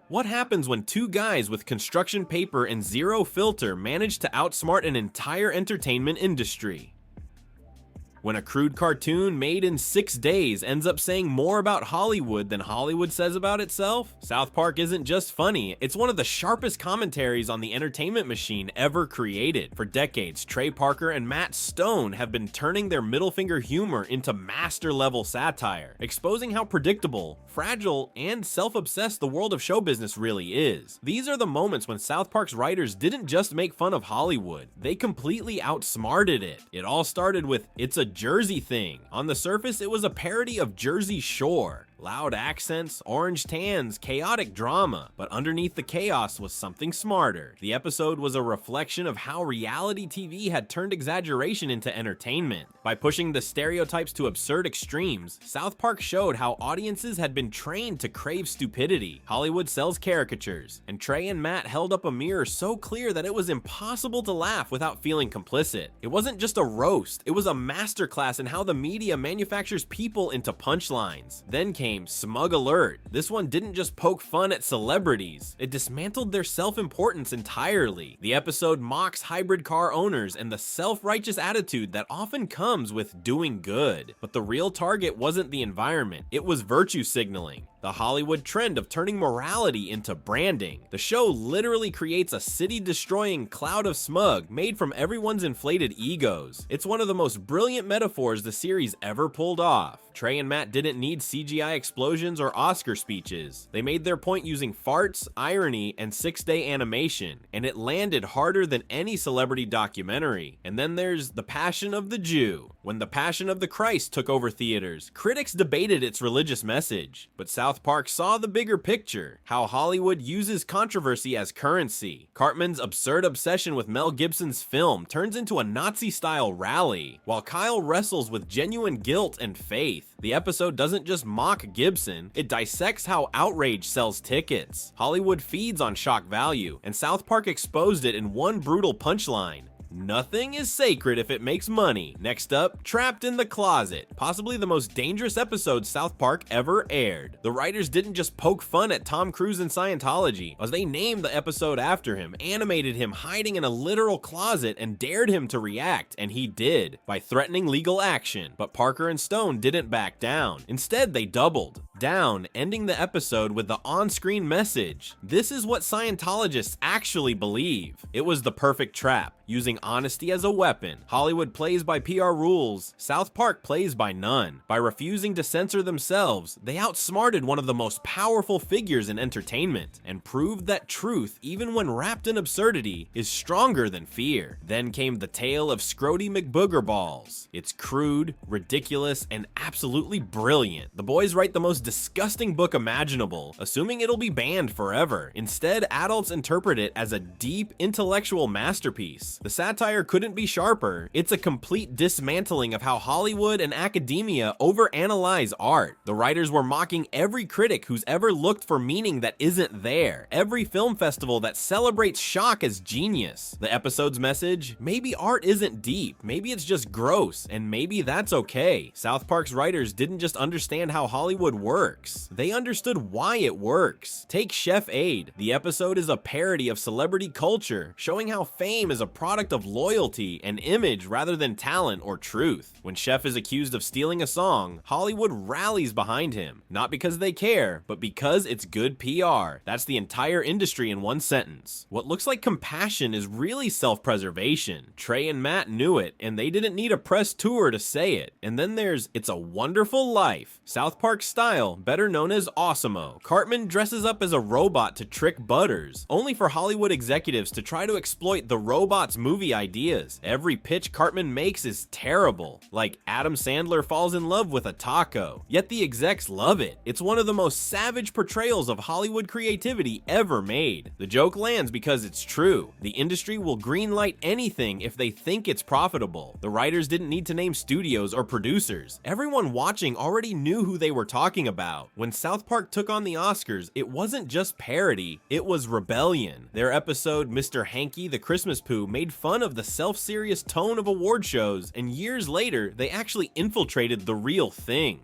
What happens when two guys with construction paper and zero filter manage to outsmart an entire entertainment industry? When a crude cartoon made in 6 days ends up saying more about Hollywood than Hollywood says about itself? South Park isn't just funny, it's one of the sharpest commentaries on the entertainment machine ever created. For decades, Trey Parker and Matt Stone have been turning their middle finger humor into master-level satire, exposing how predictable, fragile, and self-obsessed the world of show business really is. These are the moments when South Park's writers didn't just make fun of Hollywood, they completely outsmarted it. It all started with "It's a Jersey thing." On the surface, it was a parody of Jersey Shore. Loud accents, orange tans, chaotic drama, but underneath the chaos was something smarter. The episode was a reflection of how reality TV had turned exaggeration into entertainment. By pushing the stereotypes to absurd extremes, South Park showed how audiences had been trained to crave stupidity. Hollywood sells caricatures, and Trey and Matt held up a mirror so clear that it was impossible to laugh without feeling complicit. It wasn't just a roast, it was a masterclass in how the media manufactures people into punchlines. Then came Smug Alert. This one didn't just poke fun at celebrities, it dismantled their self-importance entirely. The episode mocks hybrid car owners and the self-righteous attitude that often comes with doing good. But the real target wasn't the environment, it was virtue signaling. The Hollywood trend of turning morality into branding. The show literally creates a city-destroying cloud of smug made from everyone's inflated egos. It's one of the most brilliant metaphors the series ever pulled off. Trey and Matt didn't need CGI explosions or Oscar speeches. They made their point using farts, irony, and 6-day animation, and it landed harder than any celebrity documentary. And then there's The Passion of the Jew. When The Passion of the Christ took over theaters, critics debated its religious message, but South Park saw the bigger picture, how Hollywood uses controversy as currency. Cartman's absurd obsession with Mel Gibson's film turns into a Nazi-style rally, while Kyle wrestles with genuine guilt and faith. The episode doesn't just mock Gibson, it dissects how outrage sells tickets. Hollywood feeds on shock value, and South Park exposed it in one brutal punchline: nothing is sacred if it makes money. Next up, Trapped in the Closet, possibly the most dangerous episode South Park ever aired. The writers didn't just poke fun at Tom Cruise and Scientology, as they named the episode after him, animated him hiding in a literal closet, and dared him to react, and he did, by threatening legal action. But Parker and Stone didn't back down. Instead, they doubled down, ending the episode with the on-screen message: this is what Scientologists actually believe. It was the perfect trap, using honesty as a weapon. Hollywood plays by PR rules, South Park plays by none. By refusing to censor themselves, they outsmarted one of the most powerful figures in entertainment, and proved that truth, even when wrapped in absurdity, is stronger than fear. Then came the tale of Scrody McBoogerballs. It's crude, ridiculous, and absolutely brilliant. The boys write the most disgusting book imaginable, assuming it'll be banned forever. Instead, adults interpret it as a deep, intellectual masterpiece. The satire couldn't be sharper. It's a complete dismantling of how Hollywood and academia overanalyze art. The writers were mocking every critic who's ever looked for meaning that isn't there, every film festival that celebrates shock as genius. The episode's message: maybe art isn't deep, maybe it's just gross, and maybe that's okay. South Park's writers didn't just understand how Hollywood works, they understood why it works. Take Chef Aid. The episode is a parody of celebrity culture, showing how fame is a product of loyalty and image rather than talent or truth. When Chef is accused of stealing a song, Hollywood rallies behind him, not because they care, but because it's good PR. That's the entire industry in one sentence. What looks like compassion is really self-preservation. Trey and Matt knew it, and they didn't need a press tour to say it. And then there's It's a Wonderful Life, South Park style, better known as Awesemo. Cartman dresses up as a robot to trick Butters, only for Hollywood executives to try to exploit the robot's movie ideas. Every pitch Cartman makes is terrible, like Adam Sandler falls in love with a taco, yet the execs love it. It's one of the most savage portrayals of Hollywood creativity ever made. The joke lands because it's true. The industry will greenlight anything if they think it's profitable. The writers didn't need to name studios or producers. Everyone watching already knew who they were talking about. When South Park took on the Oscars, it wasn't just parody, it was rebellion. Their episode Mr. Hanky the Christmas Pooh made fun of the self-serious tone of award shows, and years later, they actually infiltrated the real thing.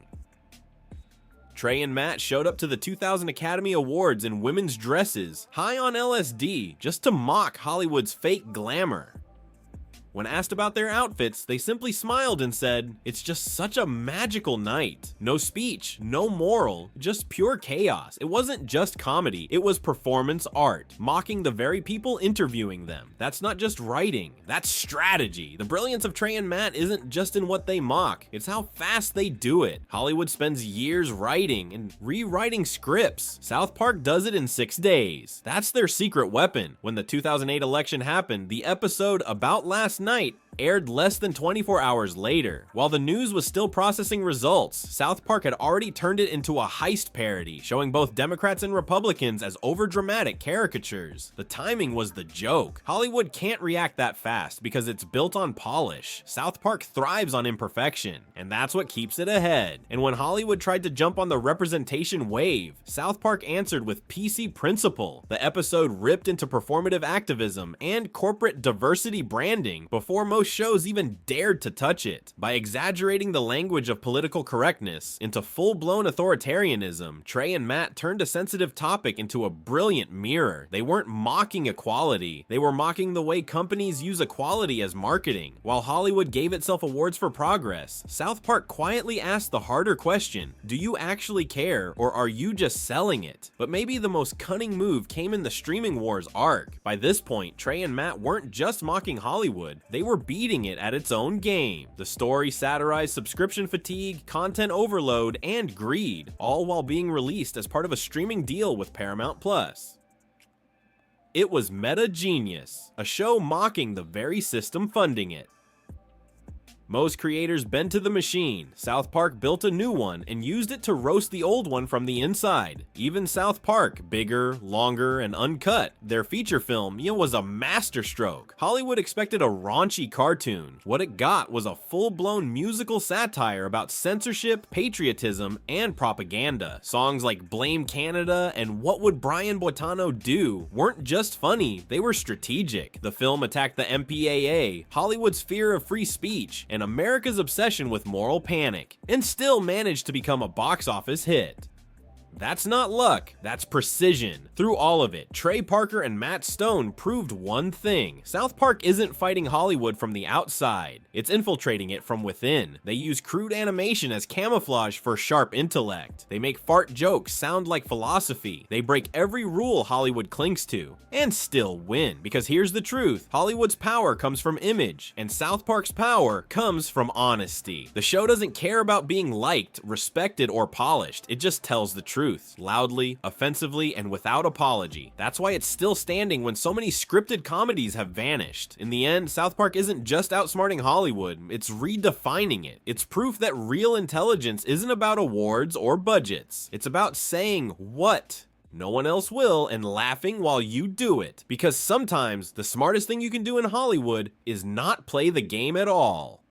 Trey and Matt showed up to the 2000 Academy Awards in women's dresses, high on LSD, just to mock Hollywood's fake glamour. When asked about their outfits, they simply smiled and said, "It's just such a magical night." No speech, no moral, just pure chaos. It wasn't just comedy, it was performance art, mocking the very people interviewing them. That's not just writing, that's strategy. The brilliance of Trey and Matt isn't just in what they mock, it's how fast they do it. Hollywood spends years writing and rewriting scripts. South Park does it in 6 days. That's their secret weapon. When the 2008 election happened, the episode About Last Night aired less than 24 hours later. While the news was still processing results, South Park had already turned it into a heist parody, showing both Democrats and Republicans as overdramatic caricatures. The timing was the joke. Hollywood can't react that fast because it's built on polish. South Park thrives on imperfection, and that's what keeps it ahead. And when Hollywood tried to jump on the representation wave, South Park answered with PC Principle. The episode ripped into performative activism and corporate diversity branding before most shows even dared to touch it. By exaggerating the language of political correctness into full-blown authoritarianism, Trey and Matt turned a sensitive topic into a brilliant mirror. They weren't mocking equality, they were mocking the way companies use equality as marketing. While Hollywood gave itself awards for progress, South Park quietly asked the harder question: do you actually care, or are you just selling it? But maybe the most cunning move came in the streaming wars arc. By this point, Trey and Matt weren't just mocking Hollywood, they were beating it at its own game. The story satirized subscription fatigue, content overload, and greed, all while being released as part of a streaming deal with Paramount+. It was meta genius, a show mocking the very system funding it. Most creators bend to the machine. South Park built a new one and used it to roast the old one from the inside. Even South Park, bigger, longer, and uncut. Their feature film, was a masterstroke. Hollywood expected a raunchy cartoon. What it got was a full-blown musical satire about censorship, patriotism, and propaganda. Songs like Blame Canada and What Would Brian Boitano Do weren't just funny, they were strategic. The film attacked the MPAA, Hollywood's fear of free speech, and America's obsession with moral panic, and still managed to become a box office hit. That's not luck, that's precision. Through all of it, Trey Parker and Matt Stone proved one thing: South Park isn't fighting Hollywood from the outside, it's infiltrating it from within. They use crude animation as camouflage for sharp intellect. They make fart jokes sound like philosophy. They break every rule Hollywood clings to, and still win. Because here's the truth: Hollywood's power comes from image, and South Park's power comes from honesty. The show doesn't care about being liked, respected, or polished, it just tells the truth. Loudly, offensively, and without apology. That's why it's still standing when so many scripted comedies have vanished. In the end, South Park isn't just outsmarting Hollywood, it's redefining it. It's proof that real intelligence isn't about awards or budgets. It's about saying what no one else will and laughing while you do it. Because sometimes the smartest thing you can do in Hollywood is not play the game at all.